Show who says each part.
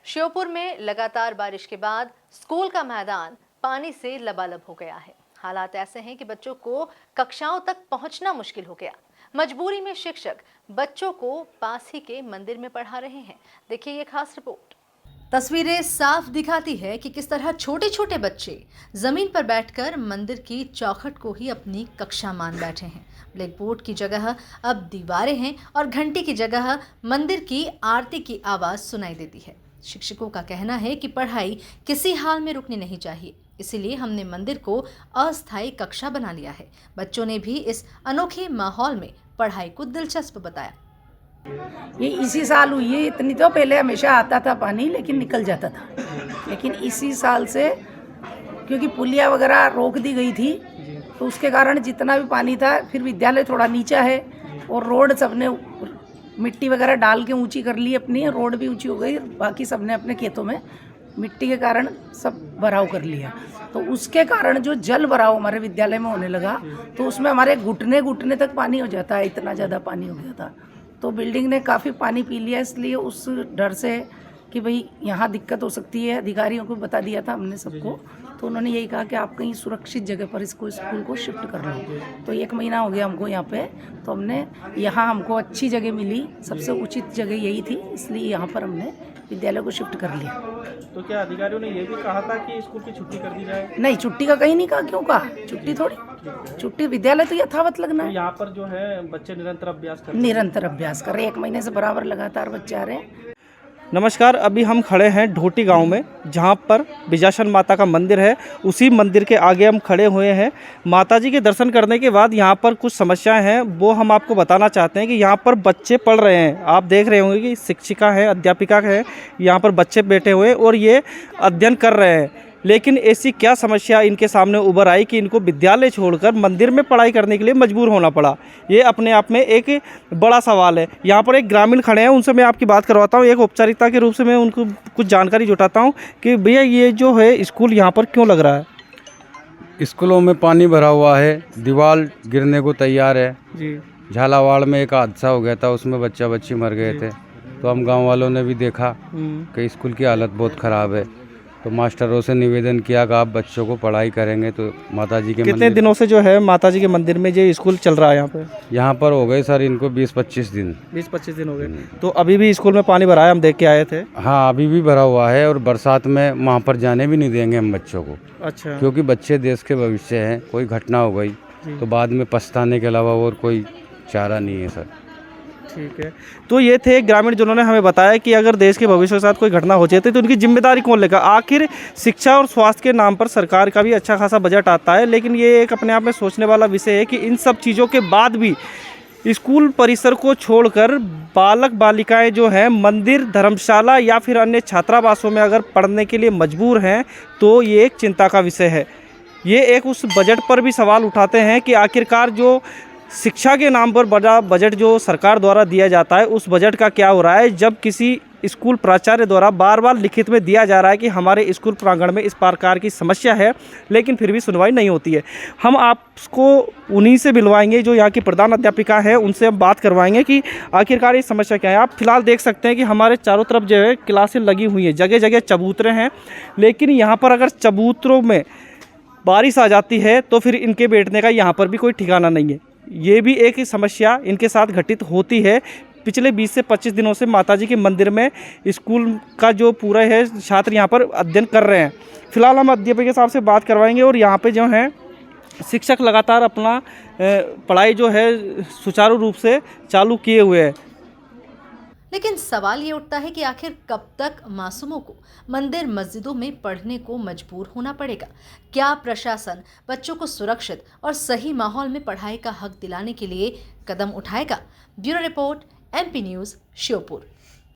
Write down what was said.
Speaker 1: श्योपुर में लगातार बारिश के बाद स्कूल का मैदान पानी से लबालब हो गया है। हालात ऐसे हैं कि बच्चों को कक्षाओं तक पहुंचना मुश्किल हो गया। मजबूरी में शिक्षक बच्चों को पास ही के मंदिर में पढ़ा रहे हैं। देखिए ये खास रिपोर्ट। तस्वीरें साफ दिखाती है कि किस तरह छोटे छोटे बच्चे जमीन पर बैठकर मंदिर की चौखट को ही अपनी कक्षा मान बैठे हैं। ब्लैक बोर्ड की जगह अब दीवारें हैं और घंटी की जगह मंदिर की आरती की आवाज सुनाई देती है। शिक्षकों का कहना है कि पढ़ाई किसी हाल में रुकनी नहीं चाहिए, इसीलिए हमने मंदिर को अस्थायी कक्षा बना लिया है। बच्चों ने भी इस अनोखे माहौल में पढ़ाई को दिलचस्प बताया।
Speaker 2: ये इसी साल हुई है। इतनी तो पहले हमेशा आता था पानी, लेकिन निकल जाता था। लेकिन इसी साल से क्योंकि पुलिया वगैरह रोक दी गई थी, तो उसके कारण जितना भी पानी था, फिर विद्यालय थोड़ा नीचा है और रोड सबने मिट्टी वगैरह डाल के ऊंची कर ली अपनी, रोड भी ऊंची हो गई। बाकी सबने अपने खेतों में मिट्टी के कारण सब भराव कर लिया, तो उसके कारण जो जल भराव हमारे विद्यालय में होने लगा, तो उसमें हमारे घुटने घुटने तक पानी हो जाता है। इतना ज़्यादा पानी हो गया था, तो बिल्डिंग ने काफ़ी पानी पी लिया। इसलिए उस डर से कि भाई यहाँ दिक्कत हो सकती है, अधिकारियों को बता दिया था हमने सबको, तो उन्होंने यही कहा कि आप कहीं सुरक्षित जगह पर इसको स्कूल को शिफ्ट कर लो। तो 1 महीना हो गया हमको यहाँ पे, तो हमने यहाँ हमको अच्छी जगह मिली, सबसे उचित जगह यही थी, इसलिए यहाँ पर हमने विद्यालय को शिफ्ट कर लिया।
Speaker 3: तो क्या अधिकारियों ने ये भी कहा था कि स्कूल की छुट्टी कर दी जाए?
Speaker 2: नहीं, छुट्टी का कहीं नहीं कहा। क्यों कहा? छुट्टी थोड़ी, छुट्टी विद्यालय तो यथावत लगना है।
Speaker 3: तो यहाँ पर जो है बच्चे निरंतर अभ्यास कर
Speaker 2: रहे हैं। 1 महीने से बराबर लगातार बच्चे आ रहे हैं।
Speaker 3: नमस्कार, अभी हम खड़े हैं ढोटी गांव में, जहां पर बिजासन माता का मंदिर है। उसी मंदिर के आगे हम खड़े हुए हैं। माताजी के दर्शन करने के बाद यहां पर कुछ समस्याएं हैं, वो हम आपको बताना चाहते हैं कि यहां पर बच्चे पढ़ रहे हैं। आप देख रहे होंगे कि शिक्षिका है, अध्यापिका है, यहां पर बच्चे बैठे हुए और ये अध्ययन कर रहे हैं। लेकिन ऐसी क्या समस्या इनके सामने उभर आई कि इनको विद्यालय छोड़कर मंदिर में पढ़ाई करने के लिए मजबूर होना पड़ा। ये अपने आप में एक बड़ा सवाल है। यहाँ पर एक ग्रामीण खड़े हैं, उनसे मैं आपकी बात करवाता हूँ। एक औपचारिकता के रूप से मैं उनको कुछ जानकारी जुटाता हूँ कि भैया ये जो है स्कूल यहाँ पर क्यों लग रहा है?
Speaker 4: स्कूलों में पानी भरा हुआ है, दीवार गिरने को तैयार है
Speaker 3: जी।
Speaker 4: झालावाड़ में एक हादसा हो गया था, उसमें बच्ची मर गए थे। तो हम गाँव वालों ने भी देखा कि स्कूल की हालत बहुत ख़राब है, तो मास्टरों से निवेदन किया कि आप बच्चों को पढ़ाई करेंगे। तो माताजी के
Speaker 3: कितने दिनों से जो है माताजी के मंदिर में जो स्कूल चल रहा है यहाँ पर हो
Speaker 4: गए सर इनको 20-25 दिन।
Speaker 3: 20-25 दिन हो गए। तो अभी भी स्कूल में पानी भरा है, हम देख के आए थे।
Speaker 4: हाँ, अभी भी भरा हुआ है और बरसात में वहाँ पर जाने भी नहीं देंगे हम बच्चों को।
Speaker 3: अच्छा।
Speaker 4: क्योंकि बच्चे देश के भविष्य हैं, कोई घटना हो गई तो बाद में पछताने के अलावा और कोई चारा नहीं है सर।
Speaker 3: ठीक है, तो ये थे ग्रामीण जिन्होंने हमें बताया कि अगर देश के भविष्य के साथ कोई घटना हो जाती है तो उनकी जिम्मेदारी कौन लेगा। आखिर शिक्षा और स्वास्थ्य के नाम पर सरकार का भी अच्छा खासा बजट आता है, लेकिन ये एक अपने आप में सोचने वाला विषय है कि इन सब चीज़ों के बाद भी स्कूल परिसर को छोड़कर बालक बालिकाएं जो हैं मंदिर, धर्मशाला या फिर अन्य छात्रावासों में अगर पढ़ने के लिए मजबूर हैं, तो ये एक चिंता का विषय है। ये एक उस बजट पर भी सवाल उठाते हैं कि आखिरकार जो शिक्षा के नाम पर बड़ा बजट जो सरकार द्वारा दिया जाता है, उस बजट का क्या हो रहा है, जब किसी स्कूल प्राचार्य द्वारा बार बार लिखित में दिया जा रहा है कि हमारे स्कूल प्रांगण में इस प्रकार की समस्या है, लेकिन फिर भी सुनवाई नहीं होती है। हम आपको उन्हीं से मिलवाएंगे जो यहाँ की प्रधान अध्यापिका है, उनसे हम बात करवाएंगे कि आखिरकार ये समस्या क्या है। आप फिलहाल देख सकते हैं कि हमारे चारों तरफ जो है क्लासें लगी हुई हैं, जगह जगह चबूतरे हैं, लेकिन यहाँ पर अगर चबूतरों में बारिश आ जाती है तो फिर इनके बैठने का यहाँ पर भी कोई ठिकाना नहीं है। ये भी एक समस्या इनके साथ घटित होती है। पिछले 20 से 25 दिनों से माताजी के मंदिर में स्कूल का जो पूरा है छात्र यहाँ पर अध्ययन कर रहे हैं। फिलहाल हम अध्यापक साहब से बात करवाएंगे और यहाँ पे जो है शिक्षक लगातार अपना पढ़ाई जो है सुचारू रूप से चालू किए हुए हैं।
Speaker 1: लेकिन सवाल ये उठता है कि आखिर कब तक मासूमों को मंदिर मस्जिदों में पढ़ने को मजबूर होना पड़ेगा? क्या प्रशासन बच्चों को सुरक्षित और सही माहौल में पढ़ाई का हक दिलाने के लिए कदम उठाएगा? Bureau report, MP news, Sheopur.